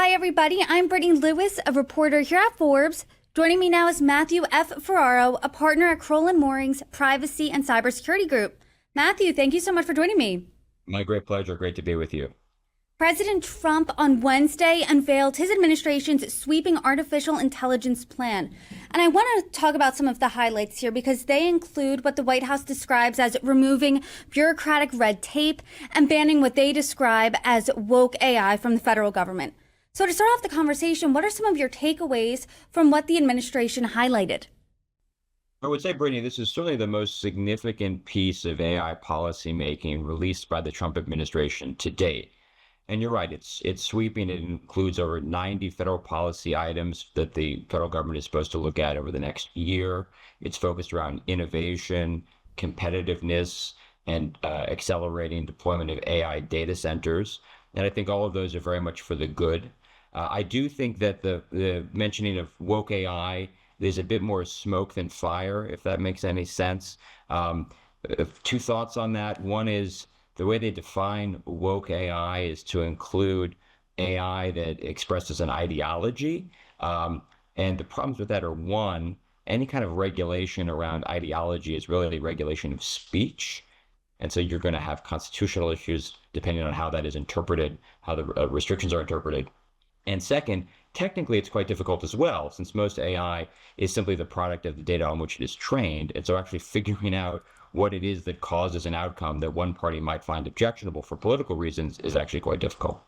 Hi, everybody. I'm Brittany Lewis, a reporter here at Forbes. Joining me now is Matthew F. Ferraro, a partner at Crowell and Mooring's Privacy and Cybersecurity Group. Matthew, thank you so much for joining me. My great pleasure. Great to be with you. President Trump on Wednesday unveiled his administration's sweeping artificial intelligence plan. And I want to talk about some of the highlights here because they include what the White House describes as removing bureaucratic red tape and banning what they describe as woke AI from the federal government. So to start off the conversation, what are some of your takeaways from what the administration highlighted? I would say, Brittany, this is certainly the most significant piece of AI policymaking released by the Trump administration to date. And you're right, it's sweeping. It includes over 90 federal policy items that the federal government is supposed to look at over the next year. It's focused around innovation, competitiveness, and accelerating deployment of AI data centers. And I think all of those are very much for the good. I do think that the mentioning of woke AI, there's a bit more smoke than fire, if that makes any sense. Two thoughts on that. One is the way they define woke AI is to include AI that expresses an ideology. And the problems with that are, one, any kind of regulation around ideology is really a regulation of speech. And so you're going to have constitutional issues depending on how that is interpreted, how the restrictions are interpreted. And second, technically, it's quite difficult as well, since most AI is simply the product of the data on which it is trained. And so actually figuring out what it is that causes an outcome that one party might find objectionable for political reasons is actually quite difficult.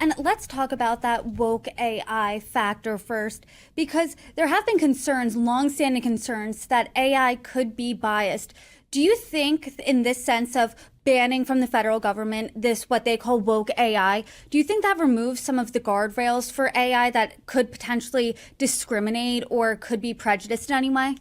And let's talk about that woke AI factor first, because there have been concerns, longstanding concerns, that AI could be biased. Do you think, in this sense of banning from the federal government this what they call woke AI, do you think that removes some of the guardrails for AI that could potentially discriminate or could be prejudiced in any way?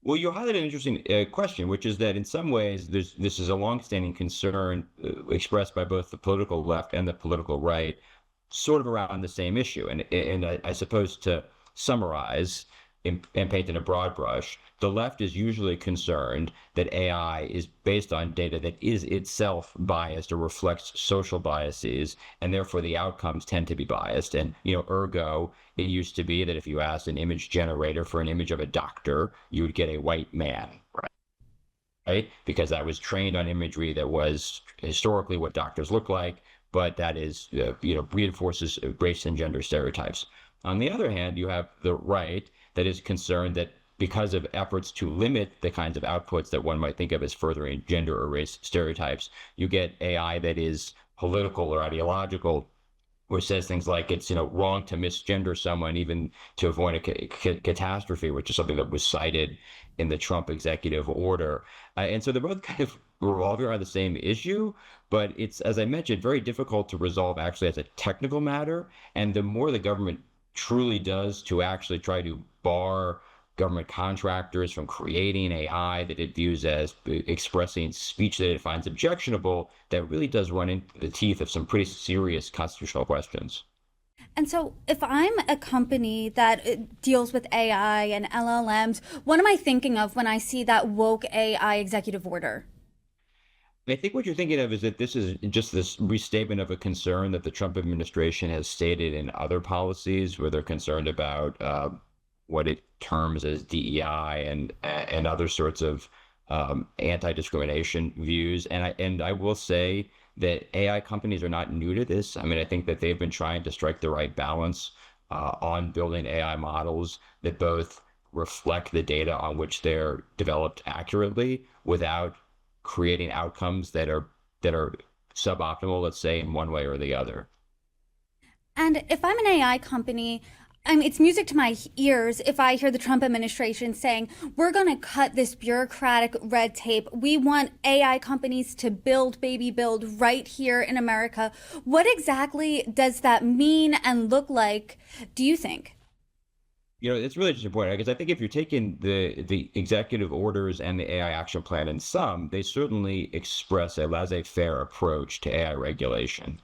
Well, you highlight an interesting question, which is that in some ways, this is a longstanding concern expressed by both the political left and the political right, sort of around the same issue. And I suppose to summarize and paint in a broad brush, the left is usually concerned that AI is based on data that is itself biased or reflects social biases, and therefore the outcomes tend to be biased. And, ergo, it used to be that if you asked an image generator for an image of a doctor, you would get a white man, right? Because that was trained on imagery that was historically what doctors look like, but that is, reinforces race and gender stereotypes. On the other hand, you have the right that is concerned that because of efforts to limit the kinds of outputs that one might think of as furthering gender or race stereotypes, you get AI that is political or ideological, which says things like it's wrong to misgender someone even to avoid a catastrophe, which is something that was cited in the Trump executive order. And so they're both kind of revolving around the same issue, but it's, as I mentioned, very difficult to resolve actually as a technical matter. And the more the government truly does to actually try to bar government contractors from creating AI that it views as expressing speech that it finds objectionable, that really does run into the teeth of some pretty serious constitutional questions. And so if I'm a company that deals with AI and LLMs, what am I thinking of when I see that woke AI executive order? I think what you're thinking of is that this is just this restatement of a concern that the Trump administration has stated in other policies, where they're concerned about what it terms as DEI and other sorts of anti-discrimination views. And I will say that AI companies are not new to this. I mean, I think that they've been trying to strike the right balance on building AI models that both reflect the data on which they're developed accurately without creating outcomes that are suboptimal, let's say, in one way or the other. And if I'm an AI company, I mean, it's music to my ears if I hear the Trump administration saying, we're going to cut this bureaucratic red tape. We want AI companies to build, baby build right here in America. What exactly does that mean and look like, do you think? It's really just important because I think if you're taking the executive orders and the AI action plan in sum, they certainly express a laissez-faire approach to AI regulation.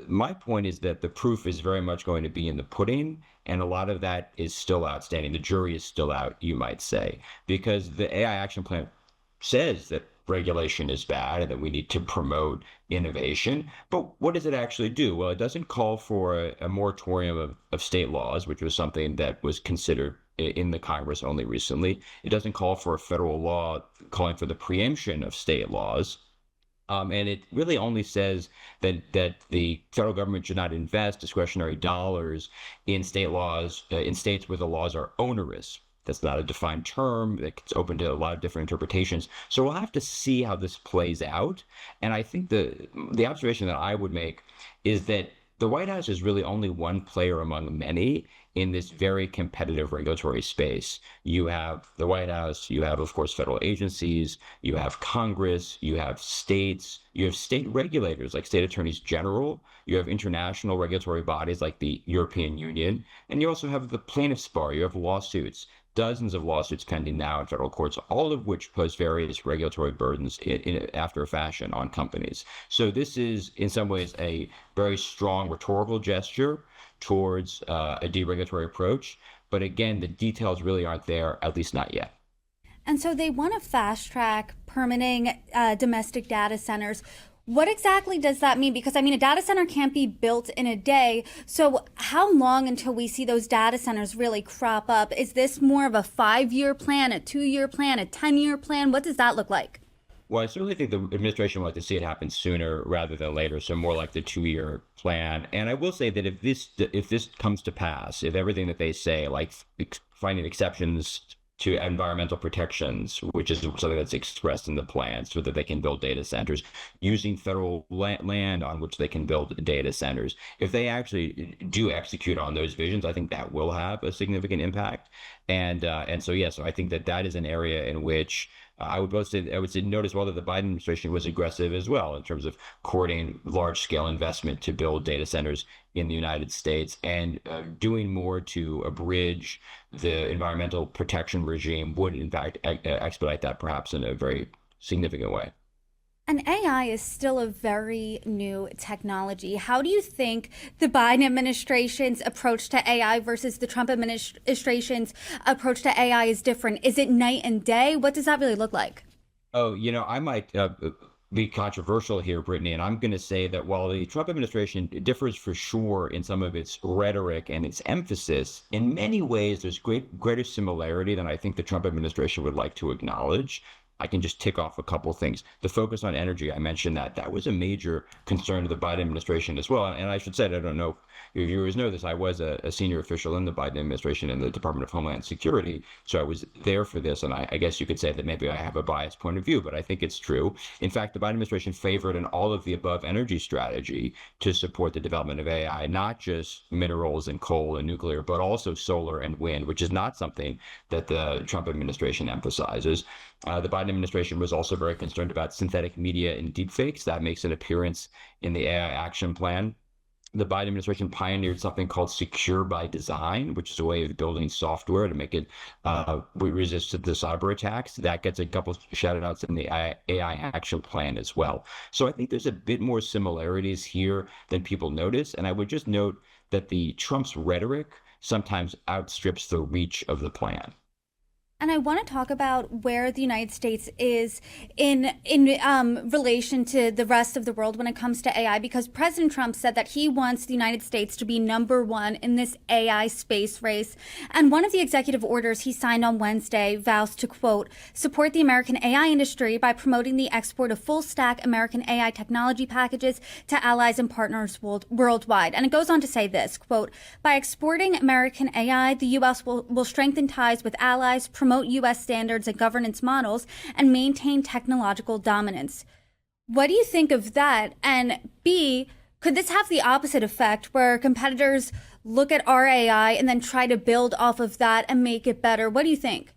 My point is that the proof is very much going to be in the pudding, and a lot of that is still outstanding. The jury is still out, you might say, because the AI action plan says that regulation is bad and that we need to promote innovation. But what does it actually do? Well, it doesn't call for a moratorium of state laws, which was something that was considered in the Congress only recently. It doesn't call for a federal law calling for the preemption of state laws. And it really only says that the federal government should not invest discretionary dollars in state laws in states where the laws are onerous. That's not a defined term. It's open to a lot of different interpretations. So we'll have to see how this plays out. And I think the observation that I would make is that the White House is really only one player among many in this very competitive regulatory space. You have the White House, you have, of course, federal agencies, you have Congress, you have states, you have state regulators like state attorneys general, you have international regulatory bodies like the European Union, and you also have the plaintiffs' bar, you have lawsuits. Dozens of lawsuits pending now in federal courts, all of which pose various regulatory burdens after a fashion on companies. So this is, in some ways, a very strong rhetorical gesture towards a deregulatory approach. But again, the details really aren't there, at least not yet. And so they want to fast track permitting domestic data centers. What exactly does that mean? Because I mean, a data center can't be built in a day. So how long until we see those data centers really crop up? Is this more of a 5-year plan, a 2-year plan, a 10-year plan? What does that look like? Well, I certainly think the administration would like to see it happen sooner rather than later, so more like the 2-year plan. And I will say that if this comes to pass, if everything that they say, like finding exceptions to environmental protections, which is something that's expressed in the plan, so that they can build data centers, using federal land on which they can build data centers. If they actually do execute on those visions, I think that will have a significant impact. And so yeah, so I think that is an area in which I would say note as well that the Biden administration was aggressive as well in terms of courting large scale investment to build data centers in the United States and doing more to abridge the environmental protection regime would in fact expedite that perhaps in a very significant way. And AI is still a very new technology. How do you think the Biden administration's approach to AI versus the Trump administration's approach to AI is different? Is it night and day? What does that really look like? Oh, I might be controversial here, Brittany, and I'm going to say that while the Trump administration differs for sure in some of its rhetoric and its emphasis, in many ways there's greater similarity than I think the Trump administration would like to acknowledge. I can just tick off a couple of things. The focus on energy, I mentioned that was a major concern of the Biden administration as well. And I should say, I don't know if your viewers know this, I was a senior official in the Biden administration in the Department of Homeland Security. So I was there for this. And I guess you could say that maybe I have a biased point of view, but I think it's true. In fact, the Biden administration favored an all of the above energy strategy to support the development of AI, not just minerals and coal and nuclear, but also solar and wind, which is not something that the Trump administration emphasizes. The Biden administration was also very concerned about synthetic media and deepfakes. That makes an appearance in the AI action plan. The Biden administration pioneered something called secure by design, which is a way of building software to make it resistant to cyber attacks. That gets a couple shout outs in the AI action plan as well. So I think there's a bit more similarities here than people notice. And I would just note that the Trump's rhetoric sometimes outstrips the reach of the plan. And I want to talk about where the United States is in relation to the rest of the world when it comes to AI, because President Trump said that he wants the United States to be #1 in this AI space race. And one of the executive orders he signed on Wednesday vows to, quote, support the American AI industry by promoting the export of full stack American AI technology packages to allies and partners worldwide. And it goes on to say this, quote, by exporting American AI, the U.S. will strengthen ties with allies, promote U.S. standards and governance models, and maintain technological dominance. What do you think of that? And B, could this have the opposite effect where competitors look at our AI and then try to build off of that and make it better? What do you think?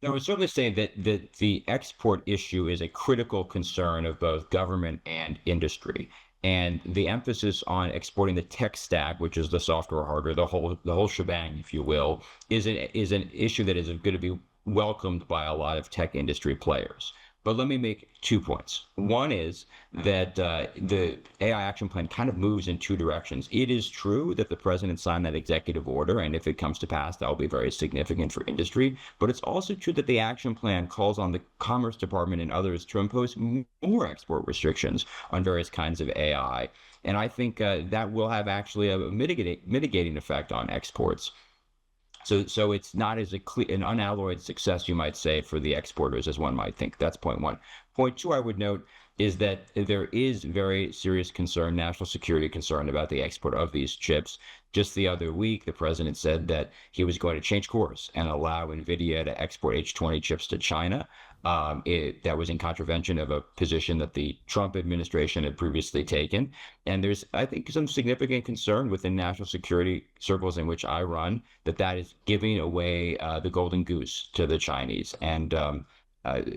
I would certainly say that the export issue is a critical concern of both government and industry. And the emphasis on exporting the tech stack, which is the software, hardware, the whole shebang, if you will, is an issue that is going to be welcomed by a lot of tech industry players. But let me make 2 points. One is that the AI action plan kind of moves in two directions. It is true that the president signed that executive order, and if it comes to pass, that will be very significant for industry. But it's also true that the action plan calls on the Commerce Department and others to impose more export restrictions on various kinds of AI. And I think that will have actually a mitigating effect on exports. So it's not as an unalloyed success, you might say, for the exporters as one might think. That's point one. Point two, I would note, is that there is very serious concern, national security concern about the export of these chips. Just the other week, the president said that he was going to change course and allow NVIDIA to export H20 chips to China. That was in contravention of a position that the Trump administration had previously taken. And there's, I think, some significant concern within national security circles in which I run that that is giving away the golden goose to the Chinese. And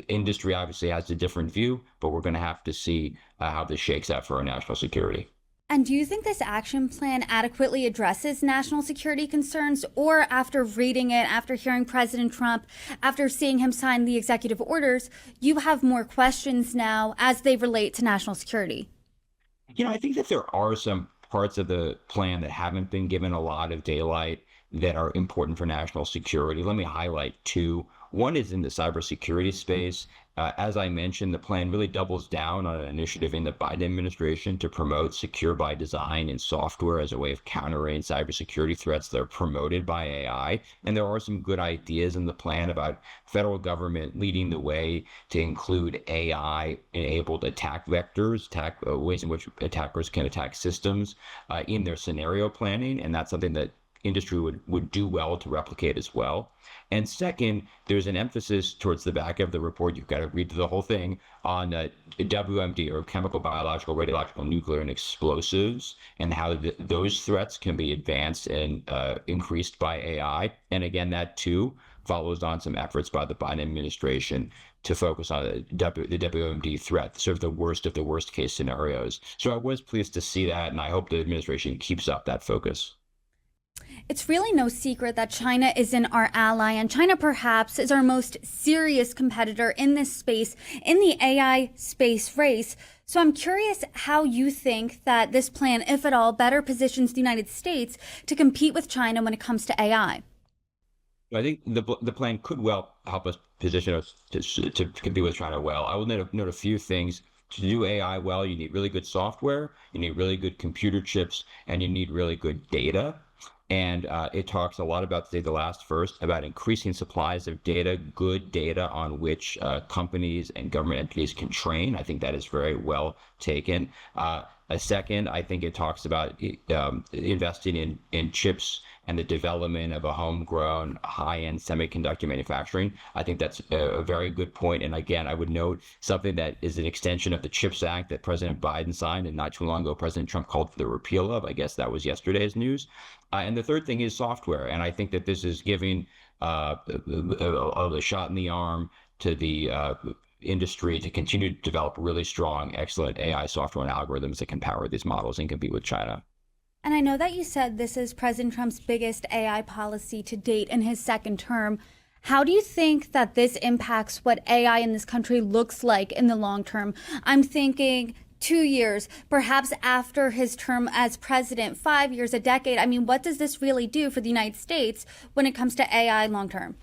industry obviously has a different view, but we're going to have to see how this shakes out for our national security. And do you think this action plan adequately addresses national security concerns? Or after reading it, after hearing President Trump, after seeing him sign the executive orders, you have more questions now as they relate to national security? I think that there are some parts of the plan that haven't been given a lot of daylight that are important for national security. Let me highlight two. One is in the cybersecurity space. As I mentioned, the plan really doubles down on an initiative in the Biden administration to promote secure by design and software as a way of countering cybersecurity threats that are promoted by AI. And there are some good ideas in the plan about federal government leading the way to include AI-enabled attack vectors, ways in which attackers can attack systems in their scenario planning. And that's something that industry would do well to replicate as well. And second, there's an emphasis towards the back of the report, you've got to read the whole thing, on WMD, or chemical, biological, radiological, nuclear, and explosives, and how those threats can be advanced and increased by AI. And again, that too follows on some efforts by the Biden administration to focus on the WMD threat, sort of the worst of the worst case scenarios. So I was pleased to see that, and I hope the administration keeps up that focus. It's really no secret that China isn't our ally, and China perhaps is our most serious competitor in this space, in the AI space race. So I'm curious how you think that this plan, if at all, better positions the United States to compete with China when it comes to AI. I think the plan could well help us position us to compete with China well. I will note a few things. To do AI well, you need really good software, you need really good computer chips, and you need really good data. And it talks a lot about, say, the last verse, about increasing supplies of data, good data on which companies and government entities can train. I think that is very well taken. A second, I think it talks about investing in chips and the development of a homegrown high-end semiconductor manufacturing. I think that's a very good point. And again, I would note something that is an extension of the CHIPS Act that President Biden signed, and not too long ago, President Trump called for the repeal of. I guess that was yesterday's news. And the third thing is software. And I think that this is giving a shot in the arm to the industry to continue to develop really strong, excellent AI software and algorithms that can power these models and compete with China. And I know that you said this is President Trump's biggest AI policy to date in his second term. How do you think that this impacts what AI in this country looks like in the long term? I'm thinking 2 years, perhaps after his term as president, 5 years, a decade. I mean, what does this really do for the United States when it comes to AI long term?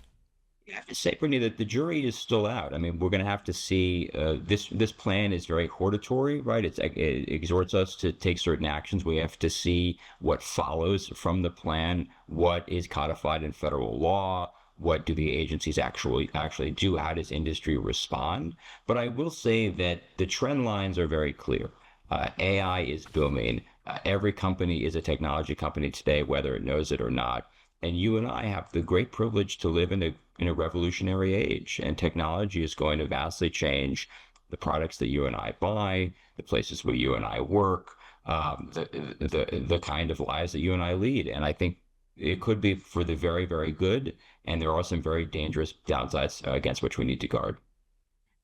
I have to say, Brittany, that the jury is still out. I mean, we're going to have to see. This plan is very hortatory, right? It exhorts us to take certain actions. We have to see what follows from the plan, what is codified in federal law, what do the agencies actually do, how does industry respond. But I will say that the trend lines are very clear. AI is booming. Every company is a technology company today, whether it knows it or not. And you and I have the great privilege to live in a revolutionary age, and technology is going to vastly change the products that you and I buy, the places where you and I work, the kind of lives that you and I lead. And I think it could be for the very, very good, and there are some very dangerous downsides against which we need to guard.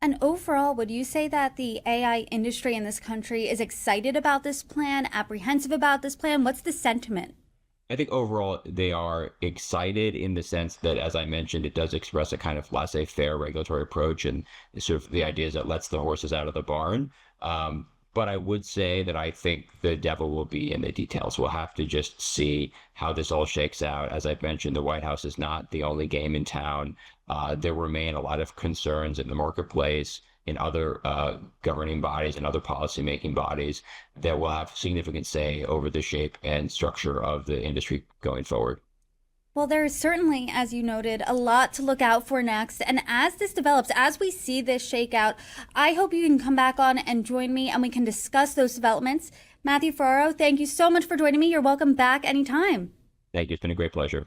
And overall, would you say that the AI industry in this country is excited about this plan, apprehensive about this plan? What's the sentiment? I think overall they are excited in the sense that, as I mentioned, it does express a kind of laissez-faire regulatory approach, and sort of the ideas that lets the horses out of the barn. But I would say that I think the devil will be in the details. We'll have to just see how this all shakes out. As I've mentioned, the White House is not the only game in town. There remain a lot of concerns in the marketplace, in other governing bodies and other policymaking bodies that will have significant say over the shape and structure of the industry going forward. Well, there is certainly, as you noted, a lot to look out for next. And as this develops, as we see this shakeout, I hope you can come back on and join me and we can discuss those developments. Matthew Ferraro, thank you so much for joining me. You're welcome back anytime. Thank you. It's been a great pleasure.